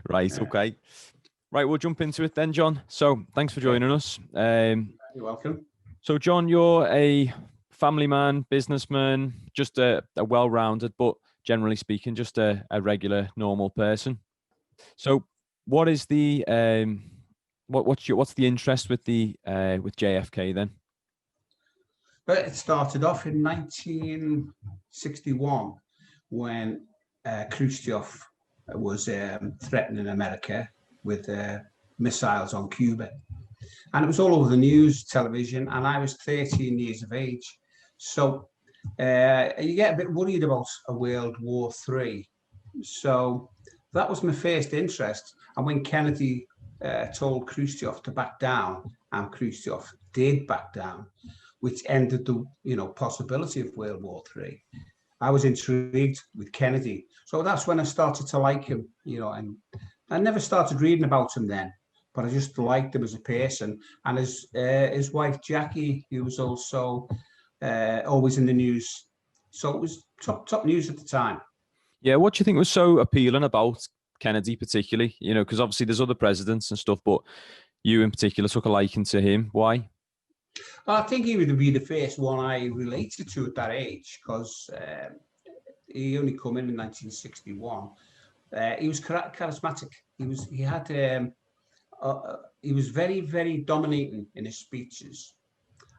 Right. Okay. Right. We'll jump into it then, John. So thanks for joining us. You're welcome. So, John, you're a family man, businessman, just a well-rounded, but generally speaking, just a regular, normal person. So, what is the what's the interest with with JFK then? But it started off in 1961 when Khrushchev was threatening America with missiles on Cuba. And it was all over the news, television, and I was 13 years of age. So you get a bit worried about a World War III. So that was my first interest. And when Kennedy told Khrushchev to back down, and Khrushchev did back down, which ended the possibility of World War III, I was intrigued with Kennedy. So that's when I started to like him, and I never started reading about him then, but I just liked him as a person. And his wife, Jackie, who was also always in the news. So it was top news at the time. Yeah, what do you think was so appealing about Kennedy particularly? Because obviously there's other presidents and stuff, but you in particular took a liking to him. Why? I think he would be the first one I related to at that age, because he only come in 1961. He was charismatic. He was very, very dominating in his speeches.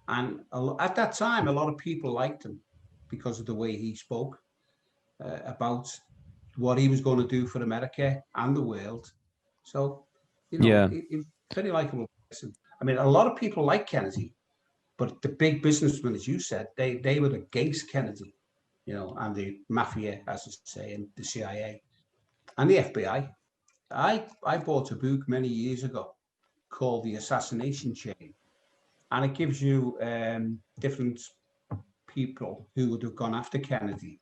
And at that time, a lot of people liked him because of the way he spoke about what he was going to do for America and the world. So, Yeah. he was a very likable person. I mean, a lot of people like Kennedy, but the big businessmen, as you said, they were against Kennedy, and the mafia, as I say, and the CIA and the FBI. I bought a book many years ago called The Assassination Chain, and it gives you different people who would have gone after Kennedy.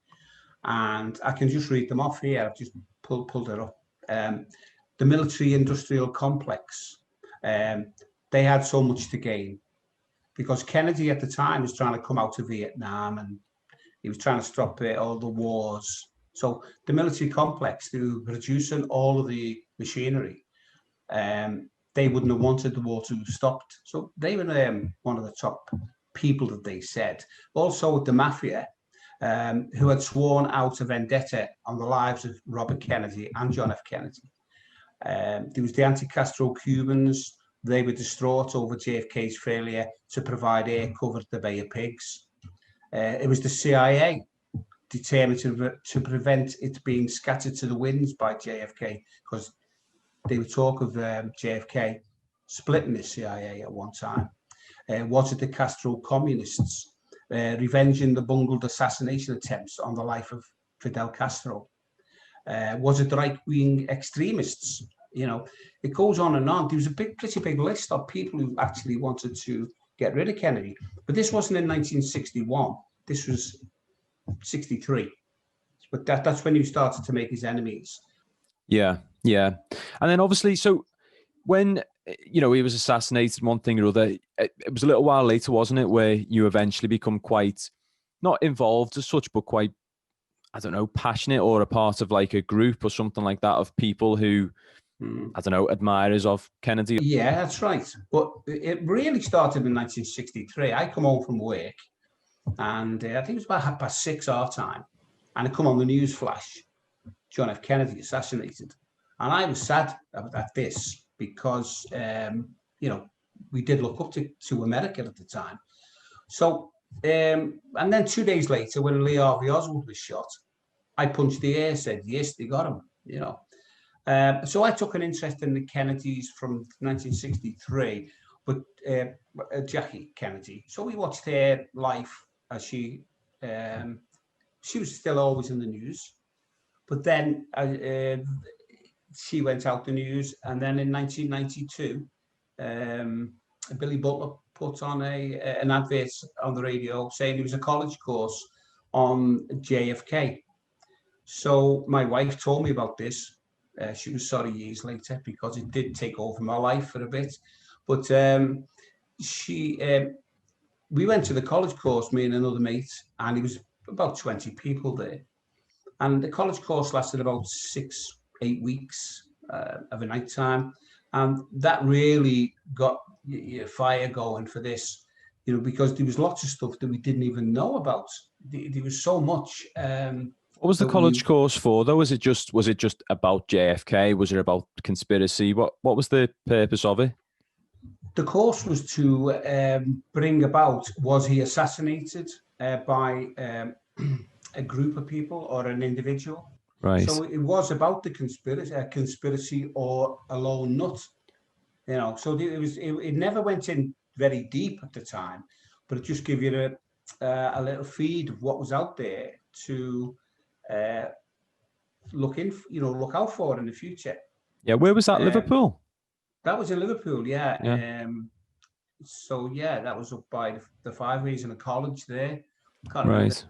And I can just read them off here. I've just pulled it up. The military-industrial complex. They had so much to gain because Kennedy at the time was trying to come out of Vietnam and he was trying to stop all the wars. So the military complex, through reducing all of the machinery, they wouldn't have wanted the war to have stopped. So they were one of the top people that they said. Also with the mafia, who had sworn out a vendetta on the lives of Robert Kennedy and John F. Kennedy. There was the anti-Castro Cubans. They were distraught over JFK's failure to provide air cover at the Bay of Pigs. It was the CIA, determined to prevent it being scattered to the winds by JFK, because they would talk of JFK splitting the CIA at one time. Was it the Castro communists revenging the bungled assassination attempts on the life of Fidel Castro? Was it the right-wing extremists? It goes on and on. There was a pretty big list of people who actually wanted to get rid of Kennedy. But this wasn't in 1961. This was 63. But that's when he started to make his enemies. Yeah. And then obviously, so when, he was assassinated, one thing or other, it was a little while later, wasn't it, where you eventually become quite, not involved as such, but quite, I don't know, passionate or a part of like a group or something like that of people who, I don't know, admirers of Kennedy. Yeah, that's right. But it really started in 1963. I come home from work and I think it was about 6:30 our time. And I come on the news flash, John F. Kennedy assassinated. And I was sad at this because, we did look up to America at the time. So, and then 2 days later, when Lee Harvey Oswald was shot, I punched the air, said, yes, they got him, So I took an interest in the Kennedys from 1963, but Jackie Kennedy. So we watched her life as she was still always in the news. But then she went out the news, and then in 1992, Billy Butler put on an advert on the radio saying it was a college course on JFK. So my wife told me about this. She was sorry years later because it did take over my life for a bit. But we went to the college course, me and another mate, and it was about 20 people there. And the college course lasted about 6-8 weeks. of a night time, and that really got your fire going for this, because there was lots of stuff that we didn't even know about. There was so much. What was the college course for, though? Was it just about JFK? Was it about conspiracy? What was the purpose of it? The course was to bring about, was he assassinated by a group of people or an individual? Right. So it was about the conspiracy or a lone nut. So it never went in very deep at the time, but it just gave you a little feed of what was out there to look out for in the future. Yeah, where was that? Liverpool? That was in Liverpool, yeah. That was up by the Five Ways in a college there. Right.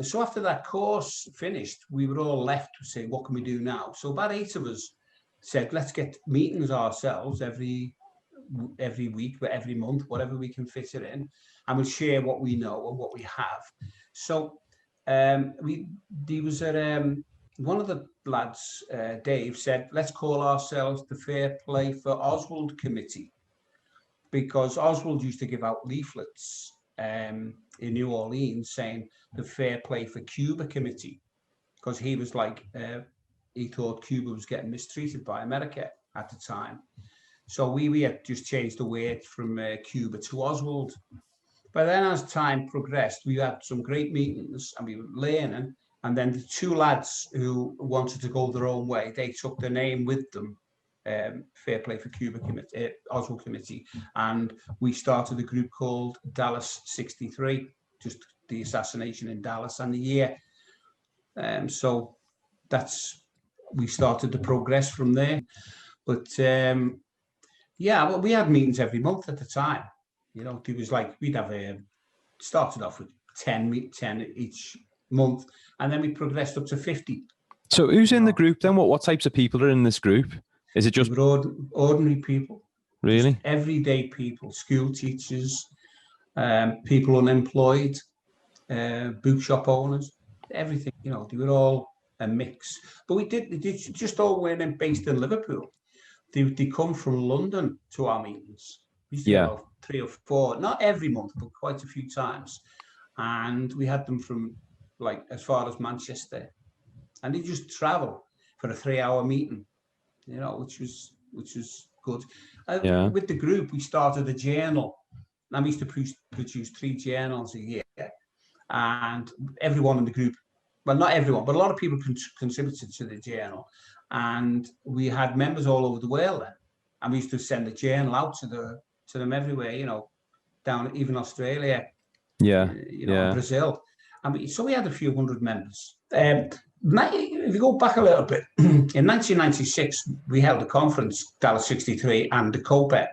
So after that course finished, we were all left to say, what can we do now? So about 8 of us said, let's get meetings ourselves every week, but every month, whatever we can fit it in, and we'll share what we know and what we have. So there was one of the lads, Dave, said, let's call ourselves the Fair Play for Oswald Committee, because Oswald used to give out leaflets in New Orleans saying the Fair Play for Cuba Committee, because he was like, he thought Cuba was getting mistreated by America at the time. So we had just changed the word from Cuba to Oswald. But then as time progressed, we had some great meetings and we were learning. And then the 2 lads who wanted to go their own way, they took the name with them, Fair Play for Cuba Committee, Oswald Committee. And we started a group called Dallas 63, just the assassination in Dallas and the year. So we started to progress from there. But we had meetings every month at the time. There was we'd have started off with 10 each month, and then we progressed up to 50. So who's in the group then? What types of people are in this group? Is it just ordinary people? Really? Just everyday people, school teachers, people unemployed, bookshop owners, everything. They were all a mix. But we did just all weren't based in Liverpool. They come from London to our meetings. We used to get about 3 or 4, not every month, but quite a few times. And we had them from as far as Manchester, and they just travel for a 3-hour meeting, which was good. With the group, we started a journal, and we used to produce 3 journals a year. And everyone in the group, well, not everyone, but a lot of people contributed to the journal. And we had members all over the world then, and we used to send the journal out to them everywhere, down even Australia, Brazil. And we had a few hundred members. If you go back a little bit, in 1996, we held a conference, Dallas 63, and the COPA.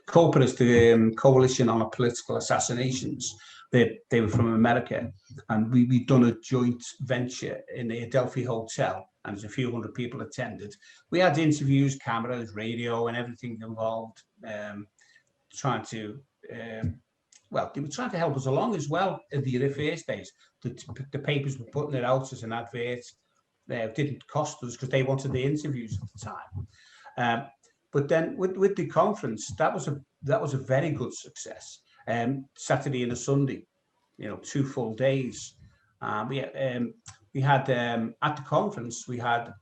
COPA is the Coalition on Political Assassinations. They were from America, and we'd done a joint venture in the Adelphi Hotel, and there's a few hundred people attended. We had interviews, cameras, radio, and everything involved, trying to they were trying to help us along as well in the first days. The papers were putting it out as an advert. It didn't cost us because they wanted the interviews at the time. But then with the conference, that was a very good success. Saturday and a Sunday, 2 full days. We had at the conference, we had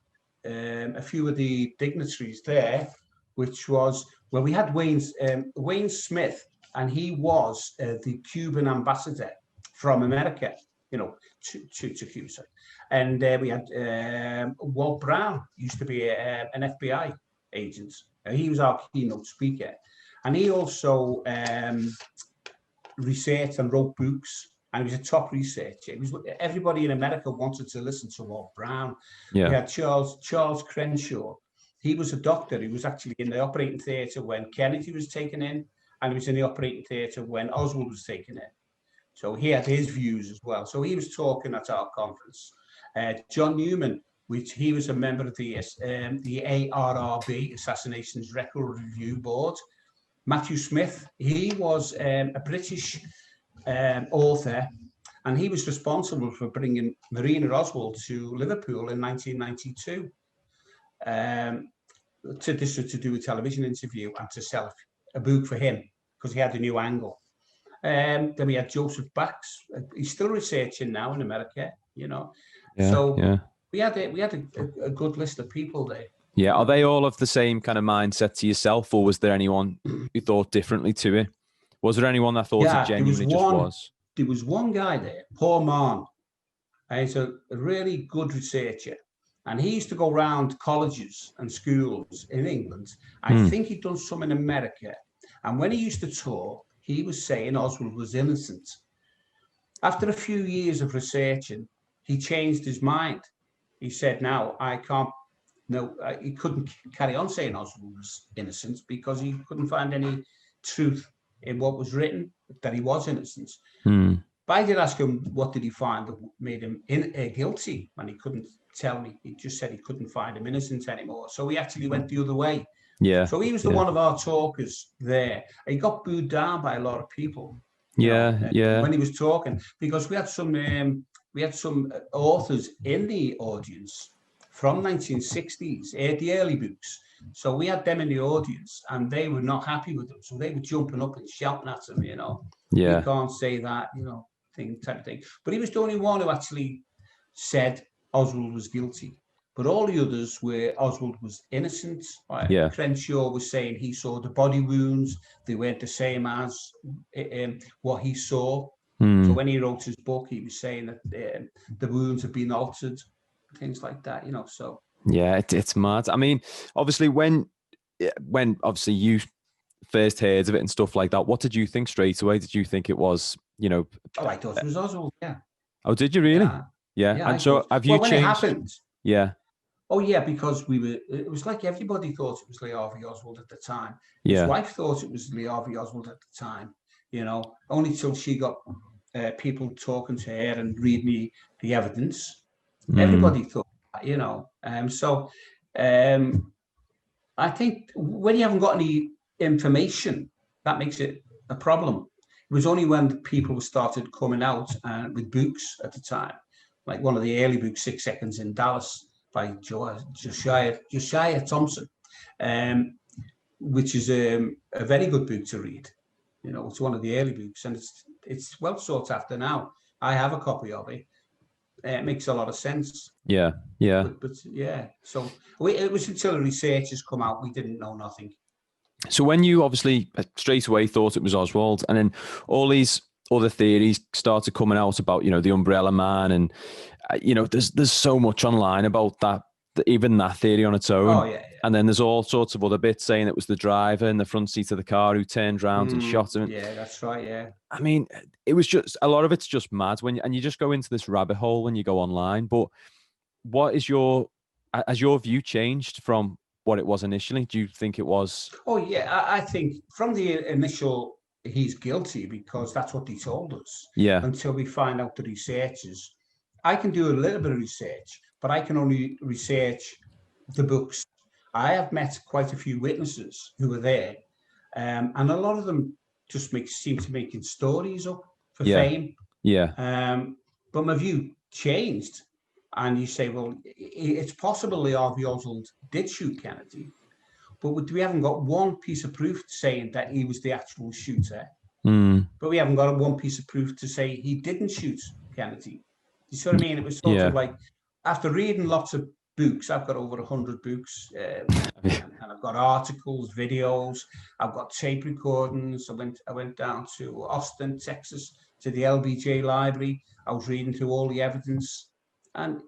a few of the dignitaries there, which was, we had Wayne Smith, and he was the Cuban ambassador from America, to Cuba. And we had Walt Brown, used to be an FBI agent. He was our keynote speaker. And he also researched and wrote books, and he was a top researcher. Everybody in America wanted to listen to Walt Brown. We had Charles Crenshaw. He was a doctor. He was actually in the operating theatre when Kennedy was taken in, and he was in the operating theatre when Oswald was taken in. So he had his views as well. So he was talking at our conference. John Newman, which he was a member of the ARRB, Assassinations Record Review Board. Matthew Smith, he was a British author, and he was responsible for bringing Marina Oswald to Liverpool in 1992. to do a television interview and to sell a book for him because he had a new angle. Then we had Joseph Bax. He's still researching now in America, you know. Yeah, So yeah. we had a good list of people there. Yeah, are they all of the same kind of mindset to yourself, or was there anyone who thought differently to it? Was there anyone that thought it genuinely just was? There was one guy there, Paul Mahon. And he's a really good researcher. And he used to go around colleges and schools in England. I think he'd done some in America. And when he used to talk, he was saying Oswald was innocent. After a few years of researching, he changed his mind. He said, now I can't, no, he couldn't carry on saying Oswald was innocent because he couldn't find any truth in what was written, that he was innocent. But I did ask him, what did he find that made him guilty? And he couldn't tell me. He just said he couldn't find him innocent anymore. So he actually went the other way. Yeah. So he was one of our talkers there. He got booed down by a lot of people. Yeah. When he was talking, because we had some authors in the audience from 1960s, the early books. So we had them in the audience, and they were not happy with them. So they were jumping up and shouting at him, Yeah. You can't say that, type of thing. But he was the only one who actually said Oswald was guilty. But all the others were Oswald was innocent. Yeah. Crenshaw was saying he saw the body wounds. They weren't the same as what he saw. So when he wrote his book, he was saying that the wounds had been altered, things like that, so. Yeah, it's mad. I mean, obviously, when obviously you first heard of it and stuff like that, what did you think straight away? Did you think it was, Oh, I thought it was Oswald, yeah. Oh, did you really? Yeah. And so have you changed? When it happened. Yeah. Oh, yeah, because it was like everybody thought it was Lee Harvey Oswald at the time. Yeah. His wife thought it was Lee Harvey Oswald at the time, only till she got people talking to her and reading the evidence. Everybody thought that, so I think when you haven't got any information, that makes it a problem. It was only when people started coming out with books at the time, like one of the early books, 6 Seconds in Dallas, by Josiah Thompson, which is a very good book to read. It's one of the early books, and it's well sought after now. I have a copy of it. It makes a lot of sense. Yeah. But yeah, so it was until the researchers come out, we didn't know nothing. So when you obviously straight away thought it was Oswald, and then all these other theories started coming out about, the Umbrella Man, and there's so much online about that, even that theory on its own. Oh, yeah. And then there's all sorts of other bits saying it was the driver in the front seat of the car who turned around and shot him. Yeah, that's right. Yeah. I mean, it was just, a lot of it's just mad and you just go into this rabbit hole when you go online. But what is has your view changed from what it was initially? Do you think it was? Oh, yeah. I think from the initial, he's guilty because that's what they told us. Yeah. Until we find out the researchers. I can do a little bit of research, but I can only research the books. I have met quite a few witnesses who were there, and a lot of them just seem to making stories up for fame. Yeah. But my view changed, and you say, well, it's possible Lee Harvey Oswald did shoot Kennedy, but we haven't got one piece of proof saying that he was the actual shooter. But we haven't got one piece of proof to say he didn't shoot Kennedy. You see what I mean? It was sort of like, after reading lots of books, I've got over 100 books, and I've got articles, videos, I've got tape recordings. I went down to Austin, Texas, to the LBJ library. I was reading through all the evidence, and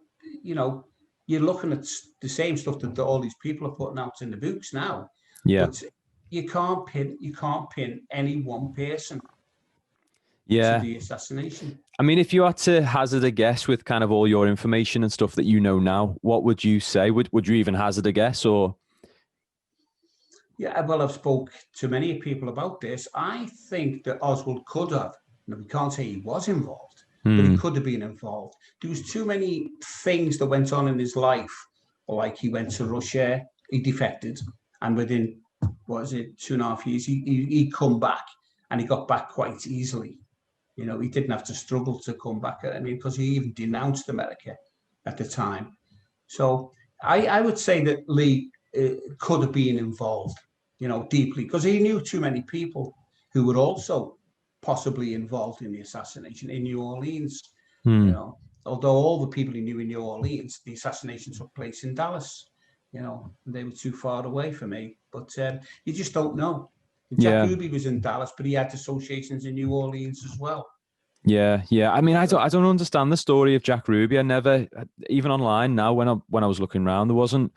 you're looking at the same stuff that all these people are putting out in the books now. Yeah. But you can't pin any one person. Yeah. To the assassination. I mean, if you had to hazard a guess with kind of all your information and stuff that you know now, what would you say? Would you even hazard a guess, or? Yeah, well, I've spoke to many people about this. I think that Oswald could have. We can't say he was involved, but he could have been involved. There was too many things that went on in his life. Like he went to Russia, he defected, and within 2.5 years, he come back, and he got back quite easily. He didn't have to struggle to come back. I mean, because he even denounced America at the time. So I would say that Lee could have been involved, deeply, because he knew too many people who were also possibly involved in the assassination in New Orleans. Hmm. Although all the people he knew in New Orleans, the assassination took place in Dallas. They were too far away for me. But you just don't know. Jack Ruby was in Dallas, but he had associations in New Orleans as well. Yeah. I mean, I don't understand the story of Jack Ruby. I never, even online now, when I was looking around, there wasn't.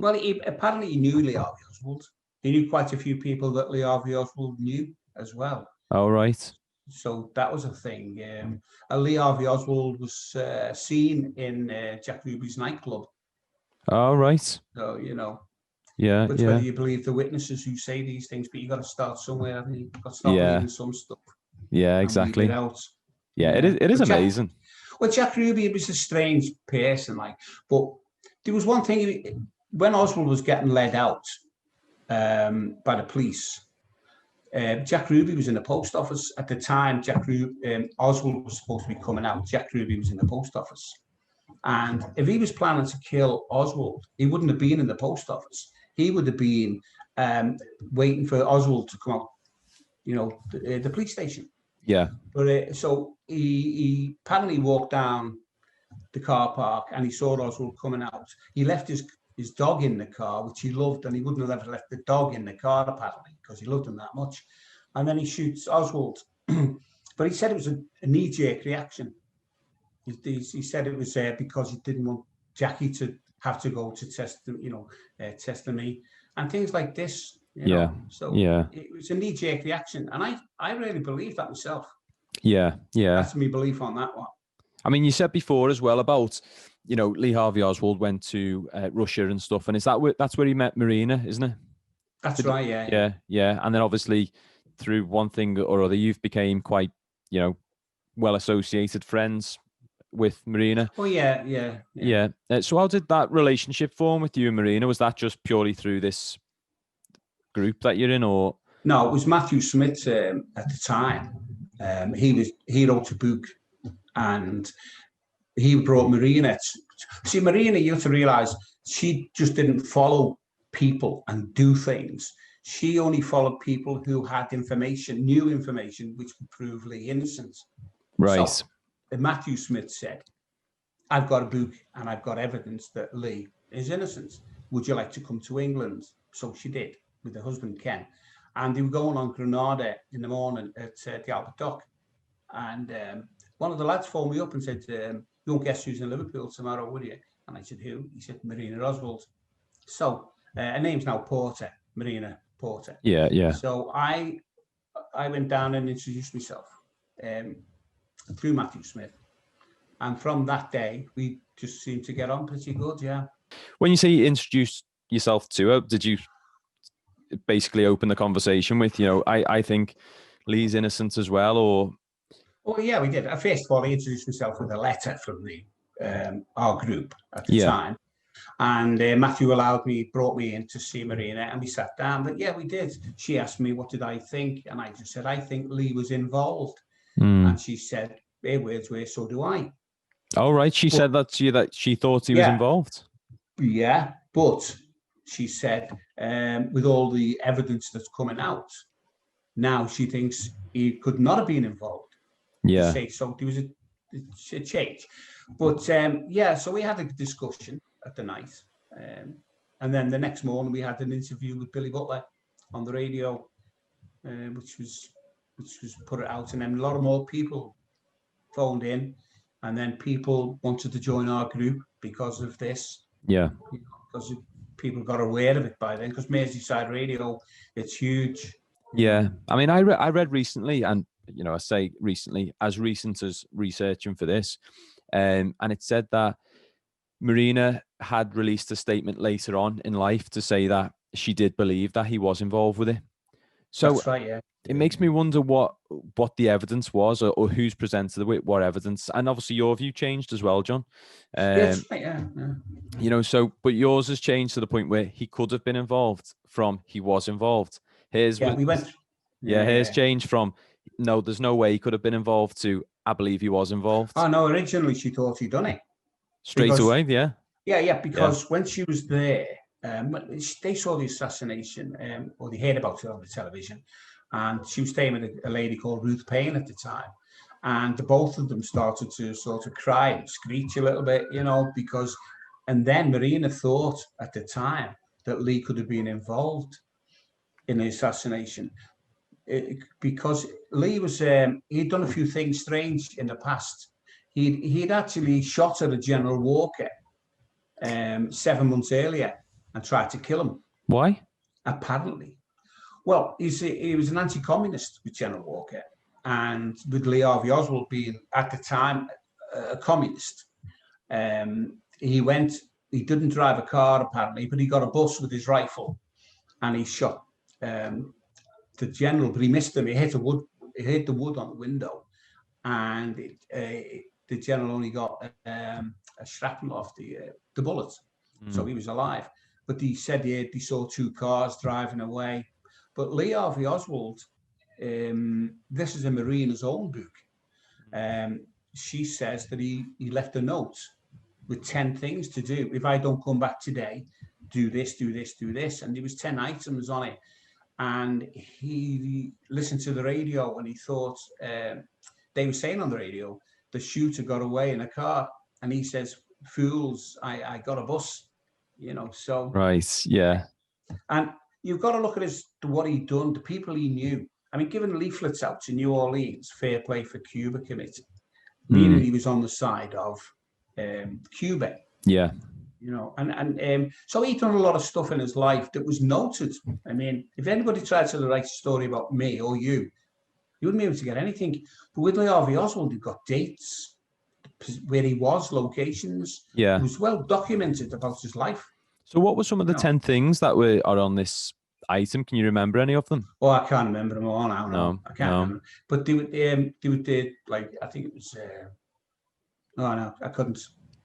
Well, apparently he knew Lee Harvey Oswald. He knew quite a few people that Lee Harvey Oswald knew as well. Oh, right. So that was a thing. Lee Harvey Oswald was seen in Jack Ruby's nightclub. Oh, right. So, Yeah. But whether you believe the witnesses who say these things, but you got to start somewhere. I mean, you've got to start believing some stuff. Yeah, exactly. Yeah, it is amazing. Jack Ruby was a strange person, but there was one thing. When Oswald was getting led out by the police, Jack Ruby was in the post office at the time. Oswald was supposed to be coming out. Jack Ruby was in the post office, and if he was planning to kill Oswald, he wouldn't have been in the post office. He would have been waiting for Oswald to come out, the police station. Yeah. But so he apparently walked down the car park and he saw Oswald coming out. He left his dog in the car, which he loved, and he wouldn't have ever left the dog in the car, apparently, because he loved him that much. And then he shoots Oswald. But he said it was a knee-jerk reaction. He said it was because he didn't want Jackie to have to go to test me and things like this. So it was a knee-jerk reaction, and I really believe that myself. Yeah. That's my belief on that one. I mean, you said before as well about Lee Harvey Oswald went to Russia and stuff, and that's where he met Marina, isn't it? That's right. Yeah. And then obviously through one thing or other, you've became quite well associated friends with Marina. Oh yeah. So how did that relationship form with you and Marina? Was that just purely through this group that you're in, or? No, it was Matthew Smith at the time. He wrote a book, and he brought Marina. See, Marina, you have to realize, she just didn't follow people and do things. She only followed people who had new information, which would prove Lee innocent. Right. So, Matthew Smith said, I've got a book and I've got evidence that Lee is innocent. Would you like to come to England? So she did, with her husband, Ken. And they were going on Granada in the morning at the Albert Dock. And one of the lads phoned me up and said, you won't guess who's in Liverpool tomorrow, would you? And I said, who? He said, Marina Oswald. So her name's now Porter, Marina Porter. Yeah. So I went down and introduced myself through Matthew Smith. And from that day, we just seemed to get on pretty good, yeah. When you say you introduced yourself to her, did you basically open the conversation with, I think Lee's innocent as well, or? Oh, yeah, we did. First of all, I introduced myself with a letter from our group at the time. And Matthew brought me in to see Marina, and we sat down. But yeah, we did. She asked me, what did I think? And I just said, I think Lee was involved. And she said, her words were, so do I. Oh, right. She said that to you, that she thought he was involved. Yeah, but she said, with all the evidence that's coming out, now she thinks he could not have been involved. Yeah. So there was a change. But so we had a discussion at the night. And then the next morning we had an interview with Billy Butler on the radio, which was put it out. And then a lot of more people phoned in. And then people wanted to join our group because of this. Yeah. Because people got aware of it by then. Because Merseyside Radio, it's huge. Yeah. I mean, I read recently, and I say recently, as recent as researching for this, and it said that Marina had released a statement later on in life to say that she did believe that he was involved with it. So that's right, yeah. It makes me wonder what the evidence was, or who's presented it with what evidence. And obviously your view changed as well, John. That's right, yeah. So, but yours has changed to the point where he could have been involved from he was involved. His changed from no, there's no way he could have been involved to I believe he was involved. Oh no, originally she thought he'd done it. Straight away, yeah. Yeah, because when she was there, they saw the assassination, or they heard about it on the television, and she was staying with a lady called Ruth Payne at the time, and the both of them started to sort of cry and screech a little bit, because, and then Marina thought at the time that Lee could have been involved in the assassination, because Lee was, he'd done a few things strange in the past. He'd actually shot at a General Walker 7 months earlier and tried to kill him. Why? Apparently. Well, he was an anti-communist with General Walker, and with Lee Harvey Oswald being at the time a communist, he didn't drive a car apparently, but he got a bus with his rifle and he shot the general, but he missed him. He hit the wood on the window, and the general only got a shrapnel off the bullet, so he was alive. But he said he saw 2 cars driving away. But Lee Harvey Oswald, this is in Marina's own book. She says that he left a note with 10 things to do. If I don't come back today, do this, do this, do this. And there was 10 items on it. And he listened to the radio and he thought, they were saying on the radio, the shooter got away in a car. And he says, fools, I got a bus, so. Right, yeah. And you've got to look at what he'd done, the people he knew. I mean, giving leaflets out to New Orleans Fair Play for Cuba committee, meaning he was on the side of Cuba. Yeah. So he'd done a lot of stuff in his life that was noted. I mean, if anybody tried to write a story about me or you wouldn't be able to get anything. But with Lee Harvey Oswald, he got dates, where he was, locations. Yeah. It was well documented about his life. So what were some of the 10 things that are on this item? Can you remember any of them? Oh, I can't remember them all now. No, I can't remember. But they would like, I think it was, no, I couldn't.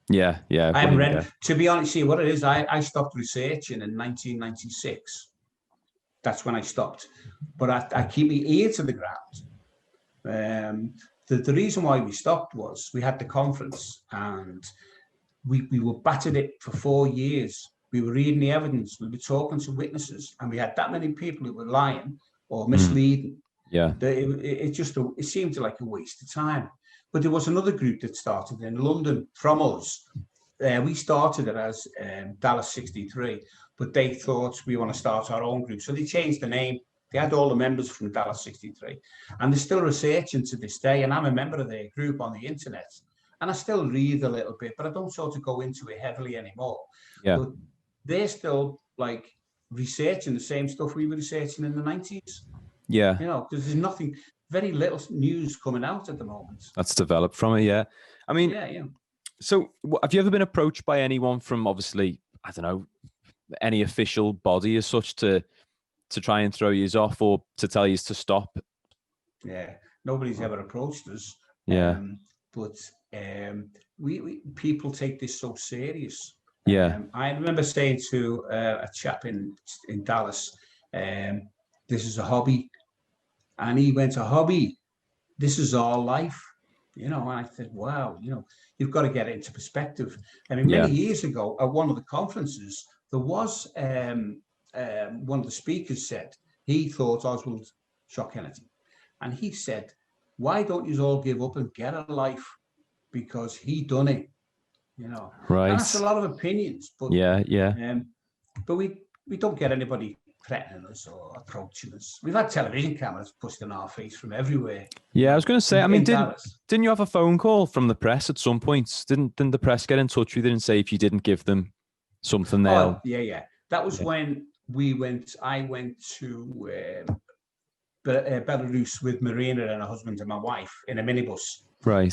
Yeah. I haven't read. Yeah. To be honest, see what it is. I stopped researching in 1996. That's when I stopped. But I keep my ear to the ground. The reason why we stopped was we had the conference and we were battered it for 4 years. We were reading the evidence. We were talking to witnesses, and we had that many people who were lying or misleading. Yeah, it seemed like a waste of time. But there was another group that started in London from us. We started it as Dallas 63, but they thought we want to start our own group. So they changed the name. They had all the members from Dallas 63. And they're still researching to this day. And I'm a member of their group on the internet. And I still read a little bit, but I don't sort of go into it heavily anymore. Yeah. But they're still like researching the same stuff we were researching in the 90s. Yeah. Because there's very little news coming out at the moment. That's developed from it, yeah. I mean, yeah. So have you ever been approached by anyone from, obviously, I don't know, any official body as such to try and throw you off or to tell you to stop? Yeah, nobody's ever approached us. Yeah. But we people take this so serious. Yeah. I remember saying to a chap in Dallas, this is a hobby. And he went, a hobby? This is our life. And I said, wow, you've got to get it into perspective. I mean, many years ago at one of the conferences, there was one of the speakers said he thought Oswald shot Kennedy. And he said, why don't you all give up and get a life? Because he done it, Right. And that's a lot of opinions. But but we don't get anybody threatening us or approaching us. We've had television cameras pushed in our face from everywhere. Yeah, I was going to say, I mean, didn't you have a phone call from the press at some point? Didn't the press get in touch with you and say if you didn't give them something they'll... Oh, yeah. That was when I went to Belarus with Marina and her husband and my wife in a minibus. Right.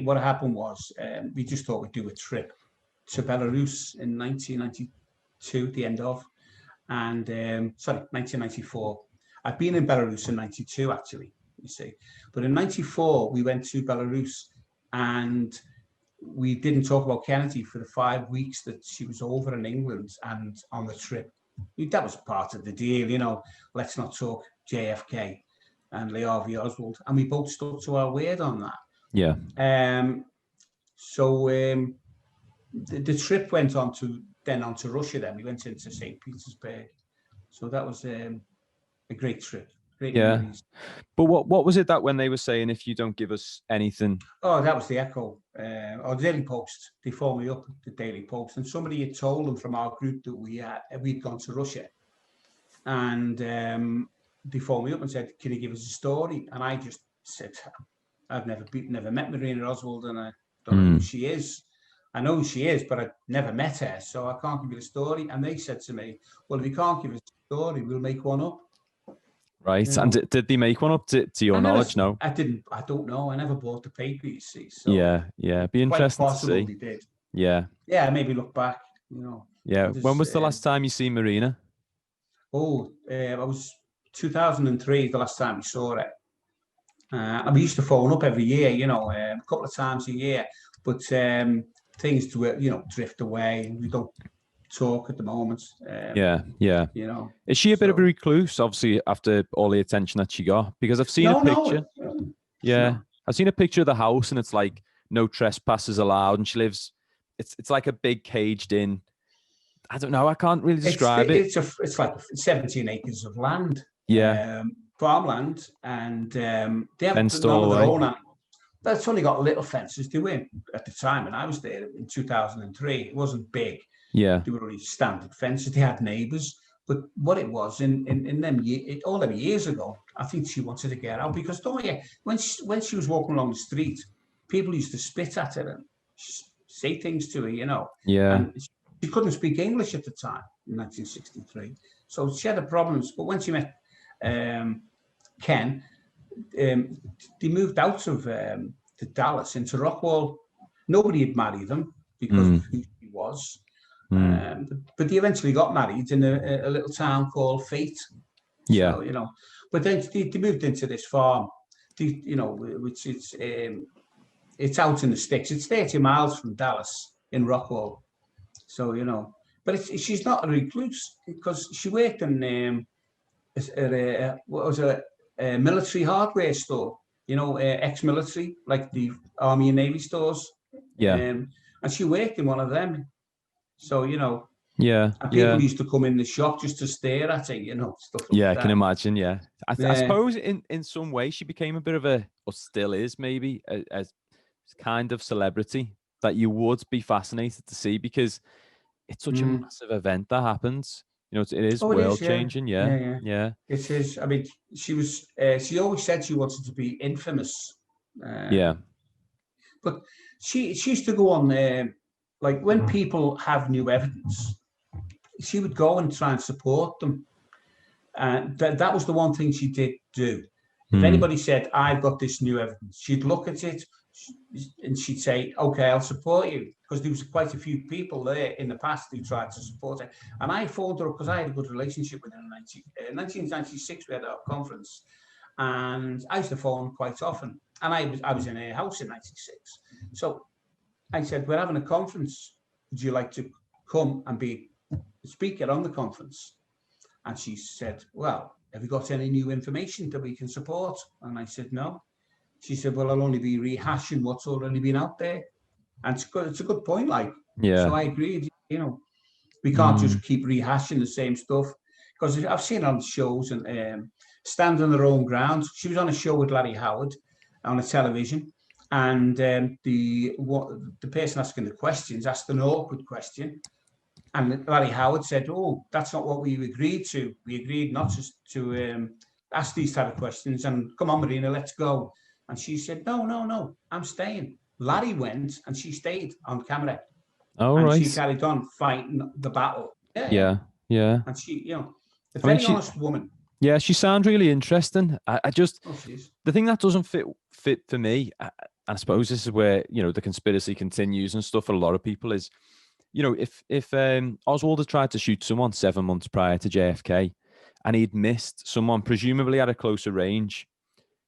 What happened was we just thought we'd do a trip to Belarus in 1992, the end of, and 1994. I'd been in Belarus in 92, actually, you see. But in 94, we went to Belarus and we didn't talk about Kennedy for the 5 weeks that she was over in England and on the trip. That was part of the deal, let's not talk JFK and Lee Harvey Oswald. And we both stuck to our word on that. Yeah. the trip went on to Russia. Then we went into St. Petersburg, so that was a great trip. Great memories. But what was it that when they were saying, if you don't give us anything? Oh, that was the Echo or the Daily Post. They phoned me up, the Daily Post, and somebody had told them from our group that we'd gone to Russia, and they phoned me up and said, "Can you give us a story?" And I just said, "I've never met Marina Oswald, and I don't know who she is. I know who she is, but I've never met her, so I can't give you the story." And they said to me, "Well, if you can't give us a story, we'll make one up." Right. You know? And did they make one up to your knowledge? No, I didn't. I don't know. I never bought the paper, you see. So yeah. Be interesting to see. They did. Yeah. Maybe look back. You know. Yeah. When was the last time you seen Marina? Oh, it was 2003. The last time we saw it. And we used to phone up every year. You know, a couple of times a year. But things drift away. We don't talk at the moment. Yeah. You know, is she a bit of a recluse? Obviously, after all the attention that she got, because I've seen a picture. I've seen a picture of the house, and it's like no trespassers allowed, and she lives. It's like a big caged in. I don't know. I can't really describe it. It's like 17 acres of land. Yeah. Farmland, and they have none of their own animals. That's only got little fences. They weren't at the time, and I was there in 2003. It wasn't big. Yeah, they were only standard fences. They had neighbours, but what it was in them all them years ago, I think she wanted to get out because when she was walking along the street, people used to spit at her and say things to her, you know. Yeah, and she couldn't speak English at the time in 1963, so she had problems. But when she met Ken, they moved out of to Dallas into Rockwall. Nobody had married them because of who she was. But they eventually got married in a little town called Fate. Yeah. So, you know, but then they moved into this farm, which is it's out in the sticks. It's 30 miles from Dallas in Rockwall. So, you know, but she's not a recluse because she worked in a military hardware store, you know, ex-military, like the Army and Navy stores. Yeah. And she worked in one of them. So, you know, and people used to come in the shop just to stare at it, you know, stuff like that. I can imagine. Yeah. I suppose in some way she became a bit of or still is maybe a kind of celebrity that you would be fascinated to see because it's such a massive event that happens. You know, it is world changing. Yeah. It is. I mean, she always said she wanted to be infamous. But she used to go on like when people have new evidence, she would go and try and support them. And that was the one thing she did do. If anybody said, "I've got this new evidence," she'd look at it and she'd say, "Okay, I'll support you." Because there was quite a few people there in the past who tried to support her. And I phoned her up because I had a good relationship with her in 1996. We had our conference. And I used to phone quite often. And I was in her house in 96. So I said, "We're having a conference. Would you like to come and be a speaker on the conference?" And she said, "Well, have you got any new information that we can support?" And I said, "No." She said, "Well, I'll only be rehashing what's already been out there." And it's a good point, like. Yeah. So I agreed, you know, we can't just keep rehashing the same stuff. Because I've seen her on shows and stand on their own ground. She was on a show with Larry Howard on a television. And the person asking the questions asked an awkward question, and Larry Howard said, "Oh, that's not what we agreed to. We agreed not to ask these type of questions. And come on, Marina, let's go." And she said, "No, I'm staying." Larry went, and she stayed on camera. Right. She carried on fighting the battle. Yeah. And she, you know, a very honest woman. Yeah, she sounds really interesting. I just the thing that doesn't fit for me. I suppose this is where, you know, the conspiracy continues and stuff for a lot of people is, you know, if Oswald had tried to shoot someone 7 months prior to JFK and he'd missed someone presumably at a closer range,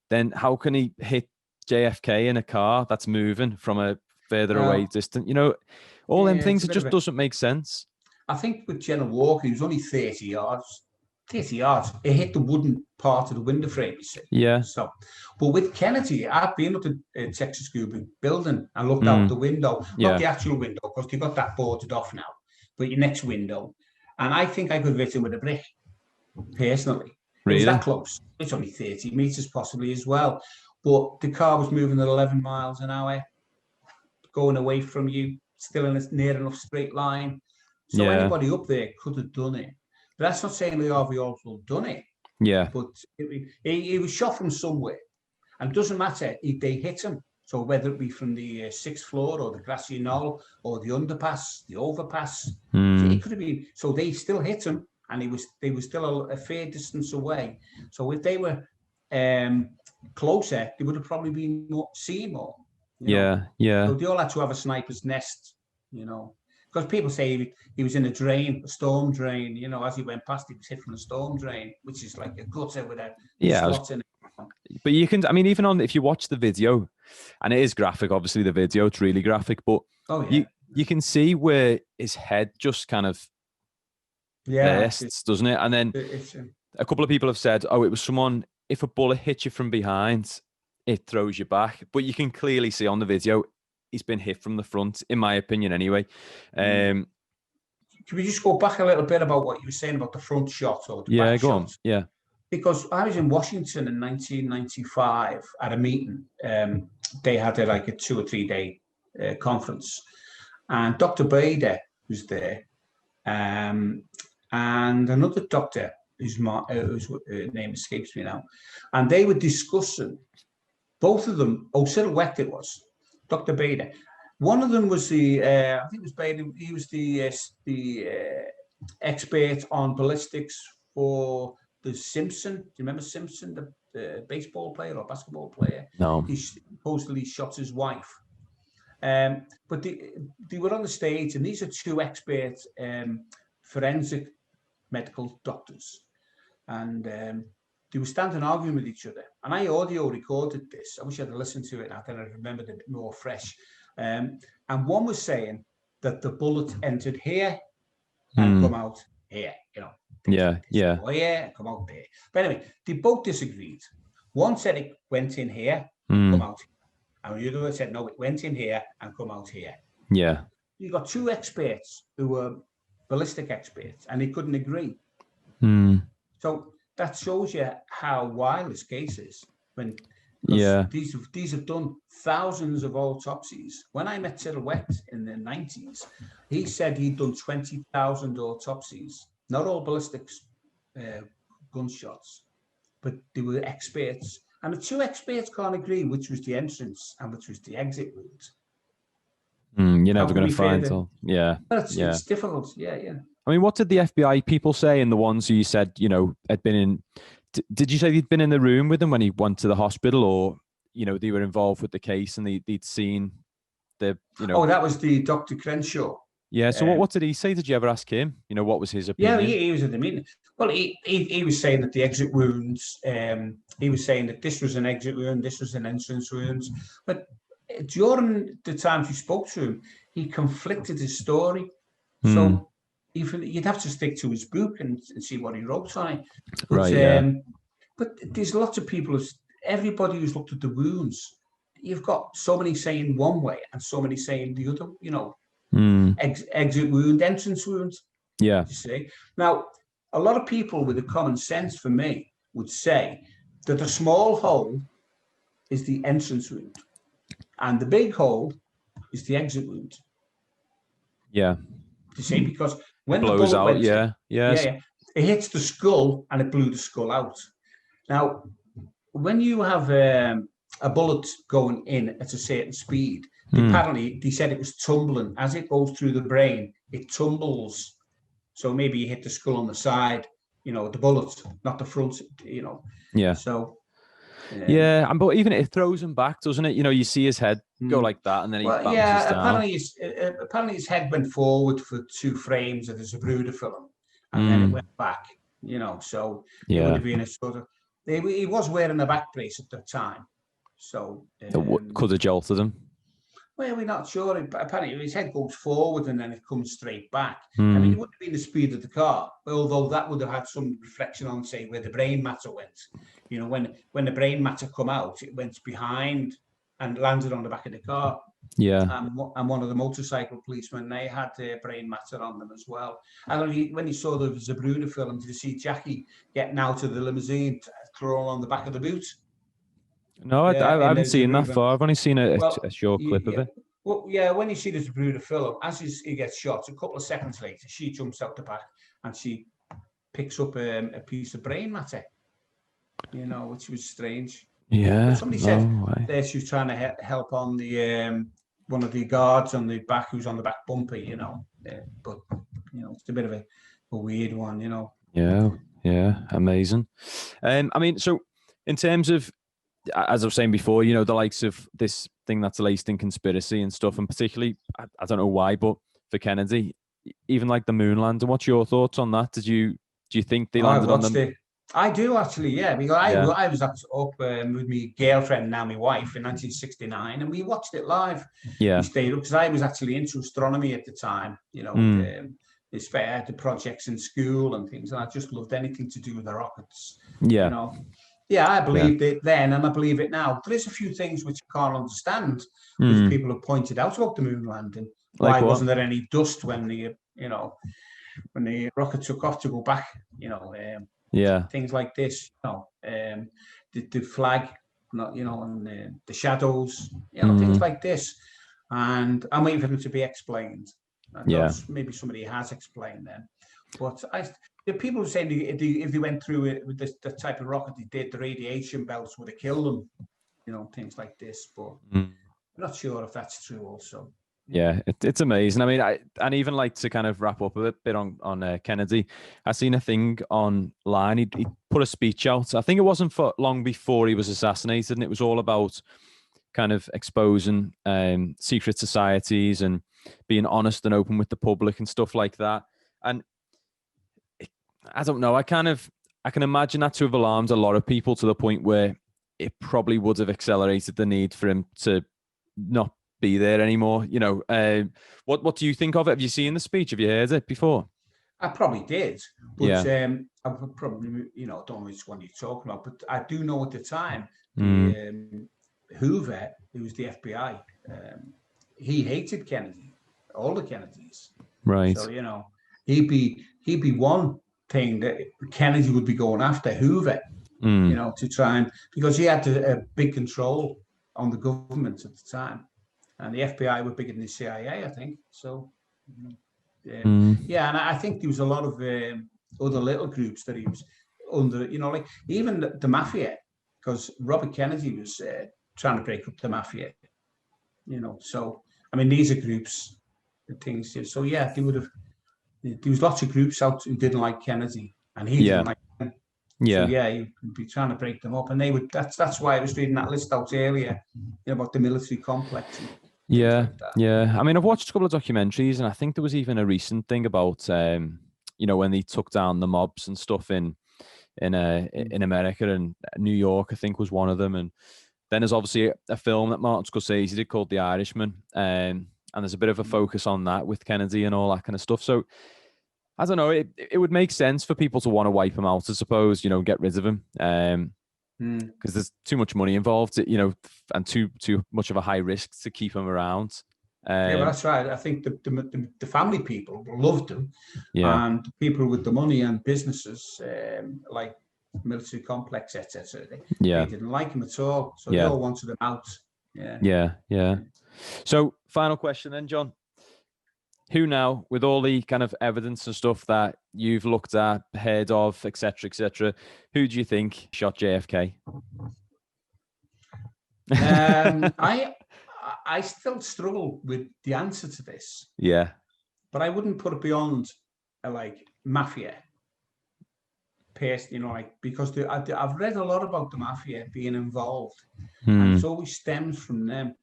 then how can he hit JFK in a car that's moving from a further away distance? You know, all them things, it just doesn't make sense. I think with General Walker, he was only 30 yards. 30 yards. It hit the wooden part of the window frame, you see. Yeah. So, but with Kennedy, I've been up to Texas Scuba building and looked out the window, not the actual window, because they got that boarded off now, but your next window. And I think I could have hit him with a brick, personally. Really? It was that close. It's only 30 meters possibly as well. But the car was moving at 11 miles an hour, going away from you, still in a near enough straight line. So anybody up there could have done it. But that's not saying the Harvey Oswald done it. Yeah. But he was shot from somewhere. And it doesn't matter if they hit him. So whether it be from the sixth floor or the grassy knoll or the underpass, the overpass, so it could have been. So they still hit him, and they were still a fair distance away. So if they were closer, they would have probably been seen more. Yeah. So they all had to have a sniper's nest, because people say he was in a drain, a storm drain. As he went past, he was hit from a storm drain, which is like a gutter with a slot in it. But you can, I mean, even if you watch the video, and it is graphic, obviously the video, it's really graphic, but you can see where his head just kind of bursts, doesn't it? And then a couple of people have said, oh, it was someone, if a bullet hits you from behind, it throws you back. But you can clearly see on the video, he's been hit from the front, in my opinion, anyway. Can we just go back a little bit about what you were saying about the front shot or the back shot? On. Yeah. Because I was in Washington in 1995 at a meeting. They had a 2 or 3 day conference, and Dr. Bader was there, and another doctor whose name escapes me now, and they were discussing, both of them, Silhouette it was, Dr. Bader. One of them was I think it was Bader, he was the expert on ballistics for the Simpson. Do you remember Simpson, the baseball player or basketball player? No. He supposedly shot his wife. But they were on the stage, and these are two expert forensic medical doctors. And they were standing arguing with each other. And I audio recorded this. I wish I'd listened to it. I think I remembered it more fresh. And one was saying that the bullet entered here and come out here, Go here, come out there. But anyway, they both disagreed. One said it went in here, come out here. And the other one said, no, it went in here and come out here. Yeah. You got two experts who were ballistic experts, and they couldn't agree. So that shows you how wild this case is. These have done thousands of autopsies. When I met Silhouette in the 90s, he said he'd done 20,000 autopsies. Not all ballistics gunshots, but they were experts. And the two experts can't agree which was the entrance and which was the exit route. You're never going to find it. It's difficult. Yeah. I mean, what did the FBI people say, and the ones who you said, had been in? Did you say they'd been in the room with him when he went to the hospital, or they were involved with the case and they'd seen the Oh, that was the Dr. Crenshaw. Yeah. So what did he say? Did you ever ask him? What was his opinion? Yeah, he was at the meeting. Well, he was saying that the exit wounds. He was saying that this was an exit wound, this was an entrance wound. But during the times you spoke to him, he conflicted his story. So even you'd have to stick to his book and see what he wrote on it. But, but there's lots of people. Everybody who's looked at the wounds, you've got so many saying one way and so many saying the other. Exit wound, entrance wound. Yeah. You see now. A lot of people with a common sense, for me, would say that a small hole is the entrance wound and the big hole is the exit wound. Yeah. You see, because when blows the bullet out, it hits the skull and it blew the skull out. Now, when you have a bullet going in at a certain speed, apparently they said it was tumbling. As it goes through the brain, it tumbles. So maybe you hit the skull on the side, the bullet, not the front, Yeah. So. But even it throws him back, doesn't it? You see his head go like that, and then he bounces down. Apparently his head went forward for 2 frames of the Zapruder film, and then it went back. So it would have been a sort of. He was wearing a back brace at the time, so could have jolted him. Well, we're not sure. Apparently, his head goes forward and then it comes straight back. I Hmm. mean, it wouldn't have been the speed of the car, although that would have had some reflection on, say, where the brain matter went. You know, when the brain matter come out, it went behind and landed on the back of the car. Yeah. And one of the motorcycle policemen, they had brain matter on them as well. And when he saw the Zapruder film, did you see Jackie getting out of the limousine, crawling on the back of the boot? No, I In haven't the seen that Zapruder. far. I've only seen Well, a short clip of yeah. it. Well, yeah, when you see the Zapruder film, as he gets shot, a couple of seconds later, she jumps out the back and she picks up a piece of brain matter, you know, which was strange. Yeah. But somebody said No way. that she was trying to help on the one of the guards on the back who's on the back bumper, you know. But, you know, it's a bit of a weird one, you know. Yeah. Yeah. Amazing. I mean, so in terms of, as I was saying before, you know, the likes of this thing that's laced in conspiracy and stuff, and particularly, I don't know why, but for Kennedy, even like the moon landing, what's your thoughts on that? Do you think they I landed on watched them? it. I do actually, yeah, because Yeah. I was up with my girlfriend, now my wife, in 1969, and we watched it live. Yeah. We stayed up because I was actually into astronomy at the time, you know, the projects in school and things, and I just loved anything to do with the rockets, Yeah. you know. Yeah, I believed it then, and I believe it now. There is a few things which I can't understand, which people have pointed out about the moon landing. Like Why what? wasn't there any dust when the, you know, when the rocket took off to go back, you know, Yeah. things like this, you know, the flag, not, you know, and the shadows, you know, things like this. And I'm waiting for them to be explained. And Yeah. maybe somebody has explained them. But the people were saying if they went through it with the type of rocket they did, the radiation belts would have killed them, you know, things like this. But I'm not sure if that's true also. Yeah, it's amazing. I mean, and even like to kind of wrap up a bit on Kennedy, I seen a thing online. He put a speech out. I think it wasn't for long before he was assassinated, and it was all about kind of exposing secret societies and being honest and open with the public and stuff like that. And I don't know. I can imagine that to have alarmed a lot of people to the point where it probably would have accelerated the need for him to not be there anymore. You know, what do you think of it? Have you seen the speech? Have you heard it before? I probably did, but Yeah. I probably, you know, don't know which one you're talking about, but I do know at the time, Hoover, who was the FBI, he hated Kennedy, all the Kennedys. Right. So, you know, he'd be one thing that Kennedy would be going after Hoover, you know, to try and, because he had a big control on the government at the time, and the FBI were bigger than the CIA, I think. So, yeah, and I think there was a lot of other little groups that he was under, you know, like even the mafia, because Robert Kennedy was trying to break up the mafia, you know. So, I mean, these are groups and things. So, yeah, there was lots of groups out who didn't like Kennedy, and he didn't like them. Yeah. So, yeah, you'd be trying to break them up, and they would. That's why I was reading that list out earlier, you know, about the military complex. Yeah, like that. yeah. I mean, I've watched a couple of documentaries, and I think there was even a recent thing about, you know, when they took down the mobs and stuff in America, and New York, I think, was one of them. And then there's obviously a film that Martin Scorsese did called The Irishman, and there's a bit of a focus on that with Kennedy and all that kind of stuff. So I don't know. It would make sense for people to want to wipe him out, I suppose. You know, get rid of him. Because there's too much money involved, you know, and too much of a high risk to keep him around. Yeah, well, that's right. I think the family people loved him, and the people with the money and businesses, like military complex, etc., they didn't like him at all. So they all wanted him out. Yeah. So, final question then, John. Who now, with all the kind of evidence and stuff that you've looked at, heard of, etc., who do you think shot JFK? I still struggle with the answer to this. Yeah. But I wouldn't put it beyond like mafia. You know, like, because I've read a lot about the mafia being involved, and it always stems from them.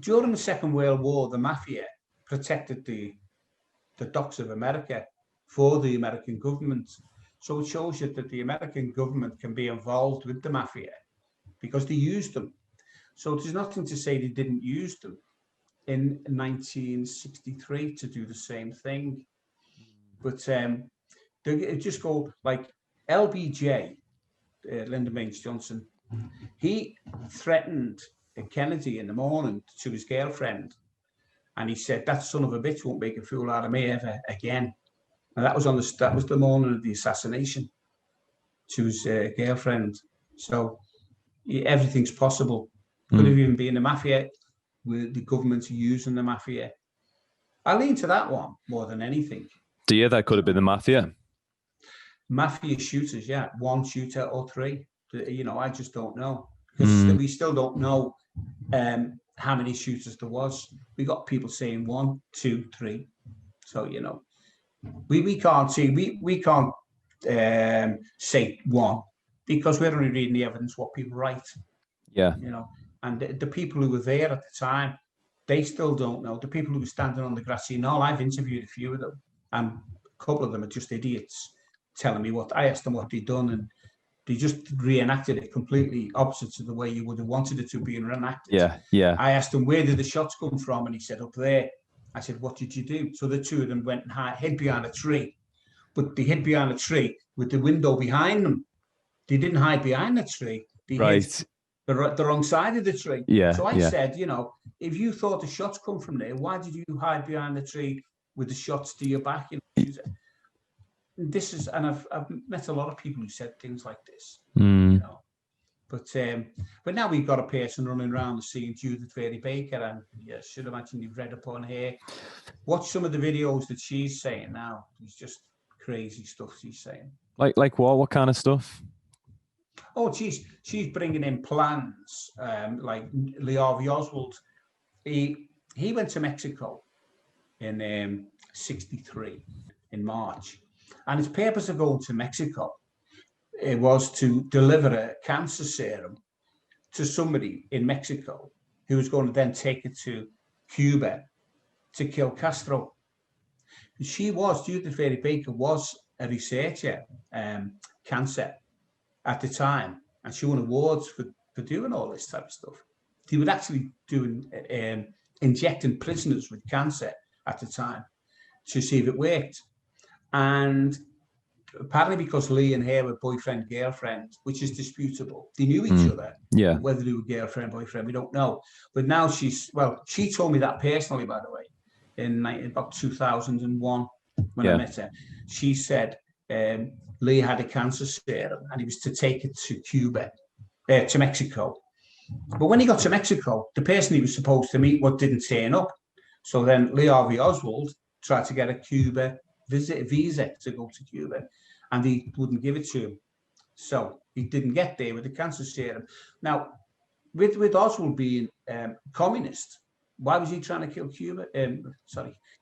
During the Second World War, the mafia protected the docks of America for the American government. So it shows you that the American government can be involved with the mafia because they used them. So there's nothing to say they didn't use them in 1963 to do the same thing. But they just go like LBJ, Lyndon Baines Johnson. He threatened Kennedy in the morning to his girlfriend, and he said, "That son of a bitch won't make a fool out of me ever again." And that was the morning of the assassination to his girlfriend. So everything's possible. Could have even been the mafia, with the government using the mafia. I lean to that one more than anything. Do you? That could have been the mafia. Mafia shooters, yeah, 1 shooter or 3. I just don't know, because we still don't know how many shooters there was. We got people saying 1, 2, 3. So we can't see. We can't say 1, because we're only reading the evidence what people write. Yeah. And the people who were there at the time, they still don't know. The people who were standing on the grassy knoll, I've interviewed a few of them, and a couple of them are just idiots telling me I asked them what they'd done, and they just reenacted it completely opposite to the way you would have wanted it to be reenacted. Yeah. I asked him, where did the shots come from? And he said, up there. I said, what did you do? So the two of them went and hid behind a tree, but they hid behind a tree with the window behind them. They didn't hide behind the tree. They hid the wrong side of the tree. Yeah. So I said, if you thought the shots come from there, why did you hide behind the tree with the shots to your back? This is, and I've met a lot of people who said things like this. But now we've got a person running around the scene, Judith Vary Baker, and you should imagine you've read up on her. Watch some of the videos that she's saying now. It's just crazy stuff she's saying. Like what? What kind of stuff? Oh, she's bringing in plans. Like Lee Harvey Oswald, he went to Mexico in '63 in March, and his purpose of going to Mexico, it was to deliver a cancer serum to somebody in Mexico who was going to then take it to Cuba to kill Castro. And Judith Vary Baker was a researcher, cancer at the time, and she won awards for doing all this type of stuff. He was actually doing injecting prisoners with cancer at the time to see if it worked. And apparently because Lee and her were boyfriend, girlfriend, which is disputable. They knew each other. Yeah. Whether they were girlfriend, boyfriend, we don't know. But now she told me that personally, by the way, in about 2001 when I met her. She said Lee had a cancer serum and he was to take it to to Mexico. But when he got to Mexico, the person he was supposed to meet didn't turn up. So then Lee Harvey Oswald tried to get a Cuba visa to go to Cuba, and he wouldn't give it to him. So he didn't get there with the cancer serum. Now, with Oswald being communist, why was he trying to kill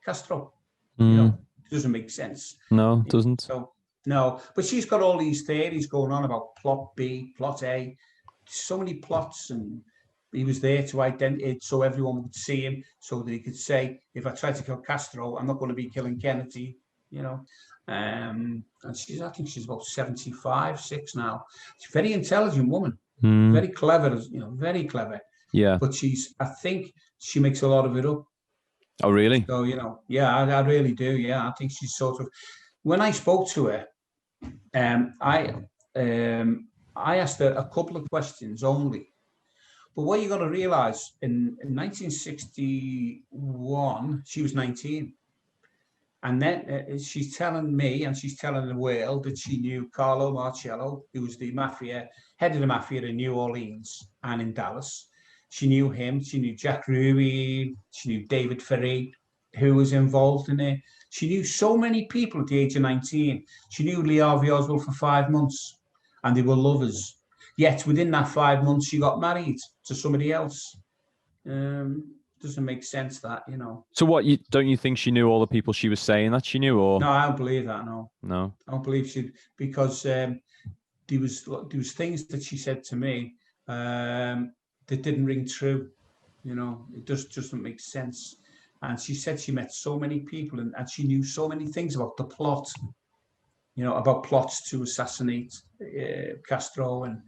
Castro? Doesn't make sense. No, it doesn't. So no, but she's got all these theories going on about plot B, plot A, so many plots, and he was there to identify so everyone would see him, so that he could say, if I try to kill Castro, I'm not going to be killing Kennedy, And I think she's about 75, 6 now. She's a very intelligent woman, very clever, very clever. Yeah. But I think she makes a lot of it up. Oh, really? So, I really do. Yeah, I think she's sort of, when I spoke to her, I asked her a couple of questions only. But what you got to realize, in 1961, she was 19. And then she's telling me, and she's telling the world, that she knew Carlo Marcello, who was the head of the mafia in New Orleans and in Dallas. She knew him. She knew Jack Ruby. She knew David Ferrie, who was involved in it. She knew so many people at the age of 19. She knew Lee Harvey Oswald for 5 months, and they were lovers. Yet within that 5 months, she got married to somebody else. Doesn't make sense, that, So what, don't you think she knew all the people she was saying that she knew, or? No, I don't believe that, no. No? I don't believe because there was things that she said to me that didn't ring true. It just doesn't make sense. And she said she met so many people and she knew so many things about the plot, about plots to assassinate Castro, and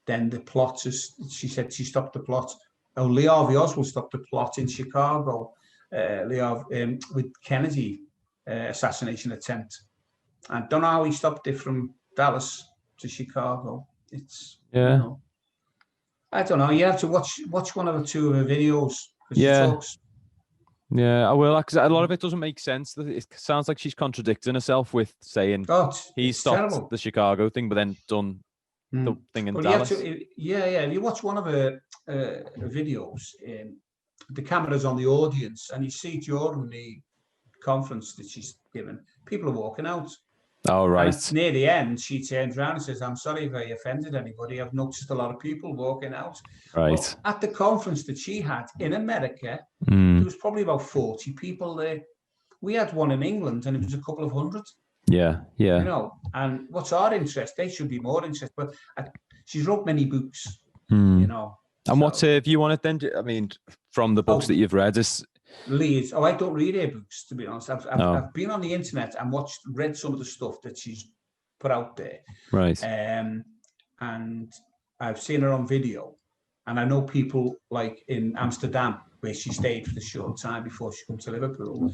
then the plots. She said she stopped the plot Lee Harvey Oswald stopped the plot in Chicago, with Kennedy assassination attempt. And don't know how he stopped it from Dallas to Chicago. It's, I don't know. You have to watch one of the two of her videos. Yeah. She talks. Yeah, I will. Because a lot of it doesn't make sense. It sounds like she's contradicting herself with saying he stopped terrible. The Chicago thing, but then done the thing in Dallas. If you watch one of her videos, the camera's on the audience, and you see during the conference that she's given, people are walking out. Oh, right. And near the end, she turns around and says, "I'm sorry if I offended anybody. I've noticed a lot of people walking out." Right. Well, at the conference that she had in America, there was probably about 40 people there. We had one in England, and it was a couple of hundred. Yeah. You know, and what's our interest? They should be more interested. But she's wrote many books, you know. And what's her view on it then? I mean, from the books that you've read, Lee's. I don't read her books, to be honest. I've been on the internet and read some of the stuff that she's put out there. Right. And I've seen her on video, and I know people like in Amsterdam, where she stayed for the short time before she came to Liverpool.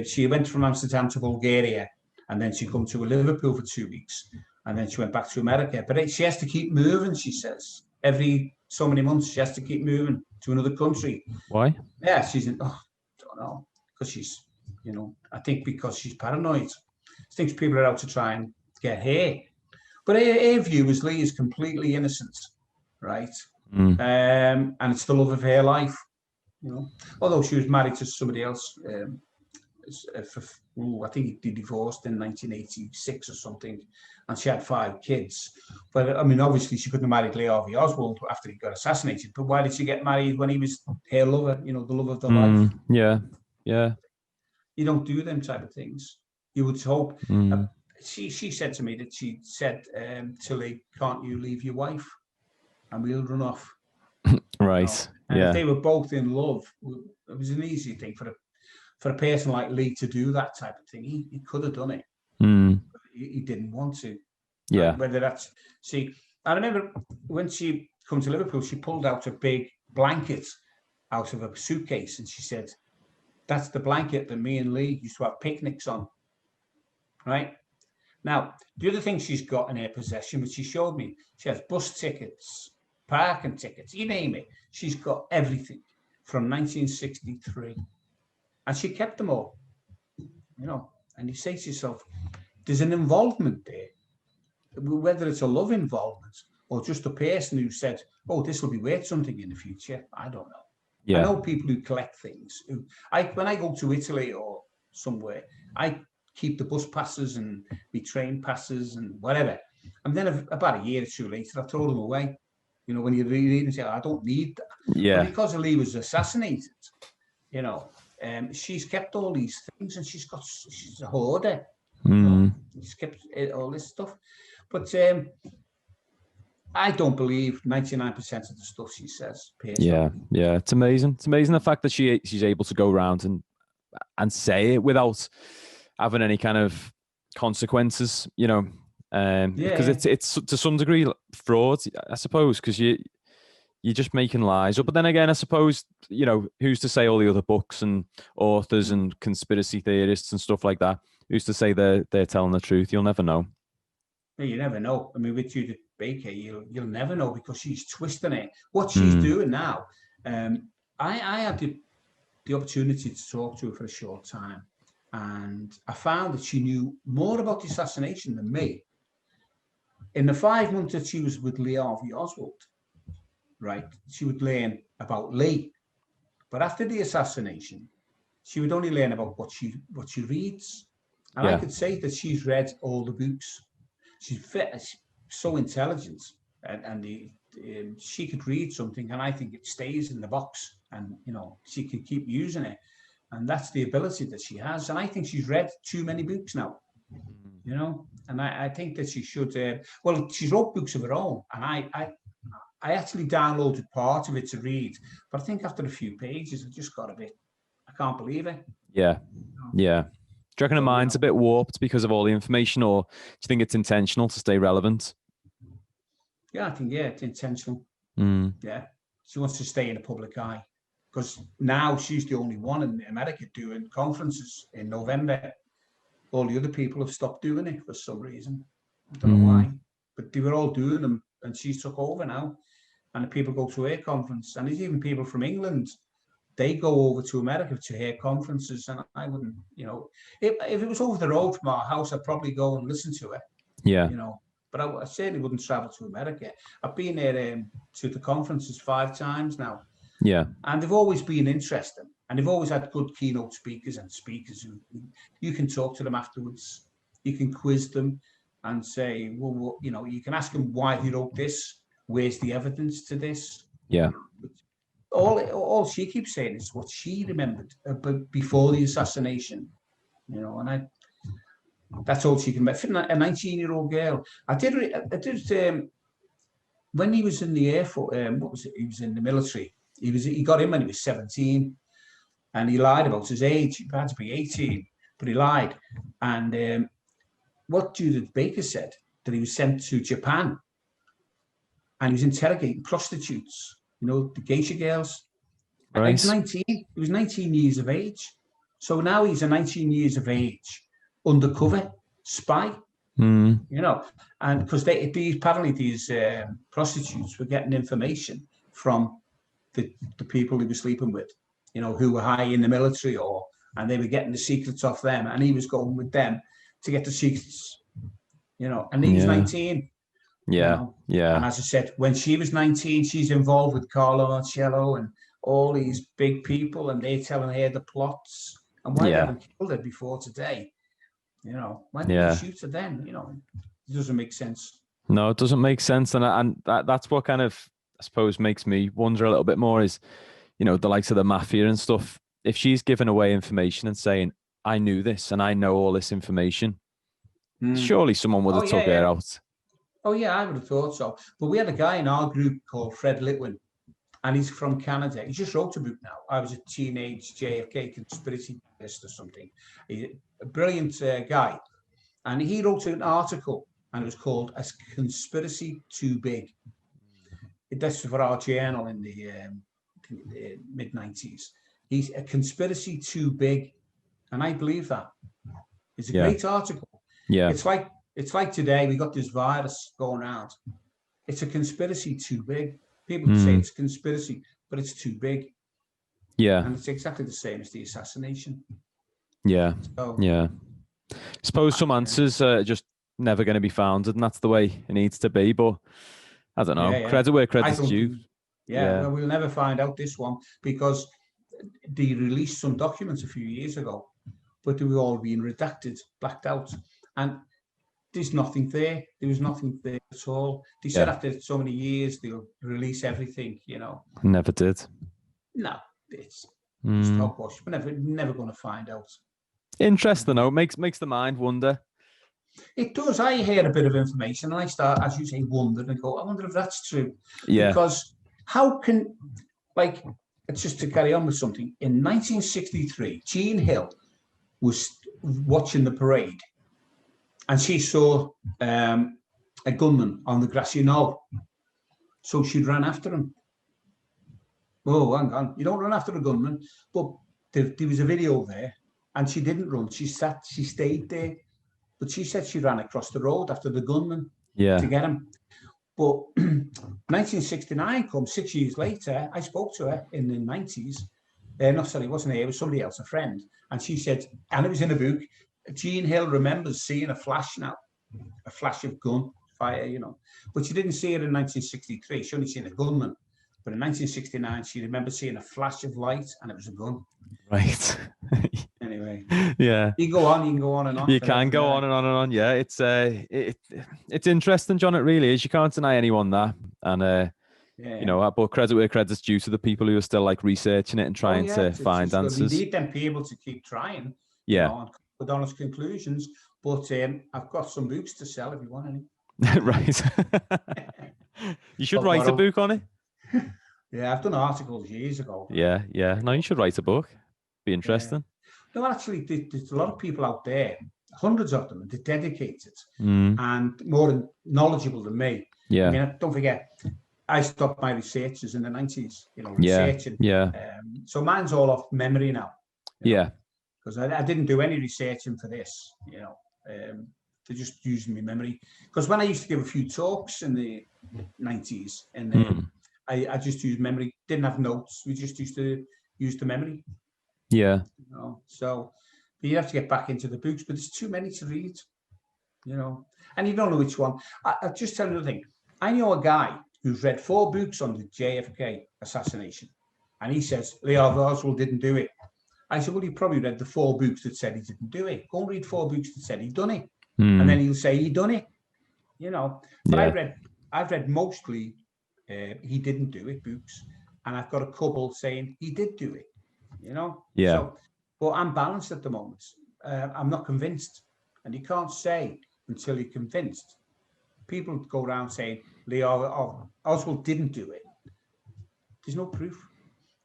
She went from Amsterdam to Bulgaria, and then she come to Liverpool for 2 weeks, and then she went back to America. But she has to keep moving, she says. Every so many months, she has to keep moving to another country. Why? Yeah, she's I don't know, because she's, I think because she's paranoid. She thinks people are out to try and get her. But her view is Lee is completely innocent, right? And it's the love of her life, Although she was married to somebody else, I think they divorced in 1986 or something, and she had 5 kids. But I mean, obviously, she couldn't have married Lee Harvey Oswald after he got assassinated. But why did she get married when he was her lover? The love of the life. Yeah. You don't do them type of things. You would hope. She said to me that she said to Lee, "Can't you leave your wife, and we'll run off." Right. And if they were both in love, it was an easy thing for a person like Lee to do that type of thing. He could have done it. He didn't want to. Yeah. Whether that's I remember when she come to Liverpool, she pulled out a big blanket out of a suitcase, and she said, "That's the blanket that me and Lee used to have picnics on." Right. Now, the other thing she's got in her possession, which she showed me, she has bus tickets, parking tickets, you name it. She's got everything from 1963. And she kept them all, and you say to yourself, there's an involvement there, whether it's a love involvement or just a person who said, "Oh, this will be worth something in the future." I don't know. Yeah. I know people who collect things. When I go to Italy or somewhere, I keep the bus passes and the train passes and whatever. And then about a year or two later, I throw them away. When you read it and say, "I don't need that." Yeah. But because Lee was assassinated, she's kept all these things, and she's a hoarder. She's kept all this stuff. But I don't believe 99% of the stuff she says. Personally. Yeah. It's amazing. It's amazing the fact that she's able to go around and say it without having any kind of consequences, because it's to some degree fraud, I suppose, because you're just making lies up. But then again, I suppose, who's to say all the other books and authors and conspiracy theorists and stuff like that, who's to say they're telling the truth? You'll never know. You never know. I mean, with Judith Baker, you'll never know, because she's twisting it. What she's doing now, I had the opportunity to talk to her for a short time, and I found that she knew more about the assassination than me. In the 5 months that she was with Lee Harvey Oswald, right, she would learn about Lee. But after the assassination, she would only learn about what she reads. And I could say that she's read all the books. She's so intelligent, and she could read something, and I think it stays in the box, and she can keep using it, and that's the ability that she has. And I think she's read too many books now, and I think that she should. She's wrote books of her own, and I actually downloaded part of it to read, but I think after a few pages, I just got a bit. I can't believe it. Yeah. Do you reckon her mind's a bit warped because of all the information, or do you think it's intentional to stay relevant? Yeah, I think it's intentional. Yeah, she wants to stay in the public eye because now she's the only one in America doing conferences in November. All the other people have stopped doing it for some reason. I don't know why, but they were all doing them, and she's took over now. And the people go to her conference, and there's even people from England. They go over to America to hear conferences, and I wouldn't, if it was over the road from our house, I'd probably go and listen to it. Yeah. But I certainly wouldn't travel to America. I've been there to the conferences 5 times now. Yeah. And they've always been interesting. And they've always had good keynote speakers and speakers who you can talk to them afterwards. You can quiz them and say, well, you can ask them why he wrote this. Where's the evidence to this? Yeah. All she keeps saying is what she remembered before the assassination. And that's all she can make. For a 19-year-old girl, I did. When he was in the Air Force, what was it? He was in the military. He got in when he was 17, and he lied about his age. He had to be 18, but he lied. And what Judith Baker said, that he was sent to Japan, and he was interrogating prostitutes. The geisha girls. Right. He was 19. He was 19 years of age. So now he's a 19 years of age undercover spy. And because apparently these prostitutes were getting information from the people he was sleeping with, who were high in the military, and they were getting the secrets off them, and he was going with them to get the secrets. And he was 19. Yeah. Yeah. And as I said, when she was 19, she's involved with Carlo Marcello and all these big people, and they're telling her the plots and why they haven't killed her before today. Why did they shoot her then? It doesn't make sense. No, it doesn't make sense, and that's what kind of, I suppose, makes me wonder a little bit more is, the likes of the mafia and stuff. If she's giving away information and saying, "I knew this and I know all this information," surely someone would have took her out. Oh yeah, I would have thought so. But we had a guy in our group called Fred Litwin, and he's from Canada. He just wrote a book now. I was a teenage JFK conspiracy theorist or something. He's a brilliant guy. And he wrote an article, and it was called "A Conspiracy Too Big." That's for our journal in the mid-90s. He's a conspiracy too big. And I believe that. It's a great article. Yeah. It's like today, we got this virus going around. It's a conspiracy too big. People say it's a conspiracy, but it's too big. Yeah. And it's exactly the same as the assassination. Yeah. So, yeah. Suppose some answers are just never going to be found, and that's the way it needs to be. But I don't know. Yeah. Credit where credit's due. Well, we'll never find out this one because they released some documents a few years ago, but they were all being redacted, blacked out. And there's nothing there. There was nothing there at all. They said after so many years they'll release everything, Never did. No, it's hogwash. We're never going to find out. Interesting though. Makes the mind wonder. It does. I hear a bit of information and I start, as you say, wonder and go, I wonder if that's true. Yeah. Because how can, it's just to carry on with something. In 1963, Jean Hill was watching the parade, and she saw a gunman on the grassy knoll. So she ran after him. Oh, hang on. You don't run after a gunman. But there was a video there, and she didn't run. She stayed there. But she said she ran across the road after the gunman to get him. But 1969 comes, 6 years later. I spoke to her in the 90s. No, sorry, it wasn't her. It was somebody else, a friend. And she said, and it was in a book, Jean Hill remembers seeing a flash of gun fire, But she didn't see it in 1963. She only seen a gunman. But in 1969, she remembered seeing a flash of light, and it was a gun. Right. Anyway. Yeah. You can go on and on. You can go on and on and on. Yeah, it's interesting, John. It really is. You can't deny anyone that. And but credit where credit's due to the people who are still researching it and trying to find answers. We need them people to keep trying. Yeah. With honest conclusions. But I've got some books to sell if you want any. Right. You should write a book on it. Yeah, I've done articles years ago. Yeah. No, you should write a book. Be interesting. No, actually, there's a lot of people out there, hundreds of them, and they're dedicated and more knowledgeable than me. Yeah. I mean, don't forget, I stopped my researches in the 90s, Yeah. researching. Yeah. So mine's all off memory now. Yeah. Because I didn't do any researching for this, they're just using my memory. Because when I used to give a few talks in the 90s, and I just used memory, didn't have notes. We just used to use the memory. Yeah. So you have to get back into the books, but there's too many to read, and you don't know which one. I'll just tell you the thing. I know a guy who's read 4 books on the JFK assassination, and he says Lee Harvey Oswald didn't do it. I said, well, he probably read the 4 books that said he didn't do it. Go and read 4 books that said he done it, and then he'll say he done it. But I've read mostly he didn't do it books, and I've got a couple saying he did do it. Yeah. So, but I'm balanced at the moment. I'm not convinced, and you can't say until you're convinced. People go around saying Lee Oswald didn't do it. There's no proof.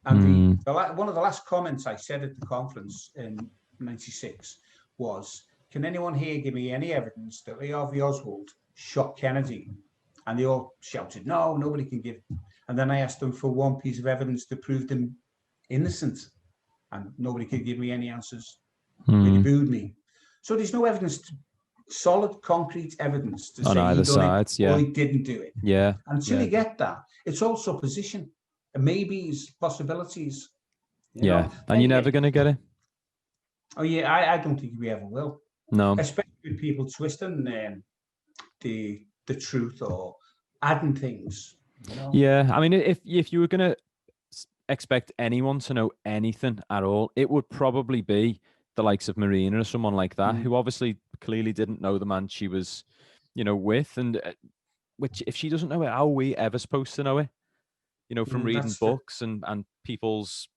And one of the last comments I said at the conference in '96 was, can anyone here give me any evidence that Lee Harvey Oswald shot Kennedy? And they all shouted, no, nobody can give. And then I asked them for one piece of evidence to prove them innocent. And nobody could give me any answers. They booed me. So there's no evidence, solid, concrete evidence to on say either he done sides, it or he didn't do it. Yeah. Until you get that, it's all supposition. Maybes, possibilities. And you're never going to get it. Oh yeah, I don't think we ever will. No. Especially with people twisting the truth or adding things. Yeah, I mean, if you were going to expect anyone to know anything at all, it would probably be the likes of Marina or someone like that, who obviously clearly didn't know the man she was, with, and which if she doesn't know it, how are we ever supposed to know it? From reading books and people's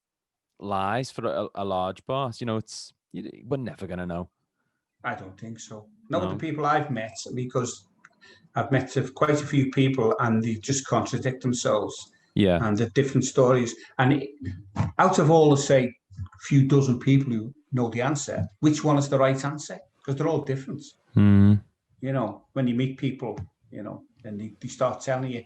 lies for a large part. We're never going to know. I don't think so. Not with the people I've met, because I've met quite a few people and they just contradict themselves. Yeah. And the different stories. And out of all, say, few dozen people who know the answer, which one is the right answer? Because they're all different. When you meet people, and they start telling you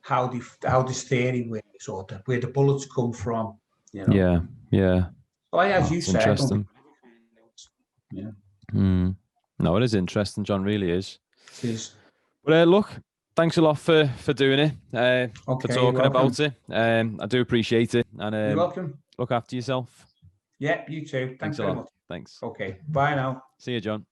how this theory works or where the bullets come from. Yeah. So as you say, I don't think. No, it is interesting, John. Really is. It is. But look, thanks a lot for doing it. For talking about it. I do appreciate it. And you're welcome. Look after yourself. Yeah, you too. Thanks very much. Thanks. Okay. Bye now. See you, John.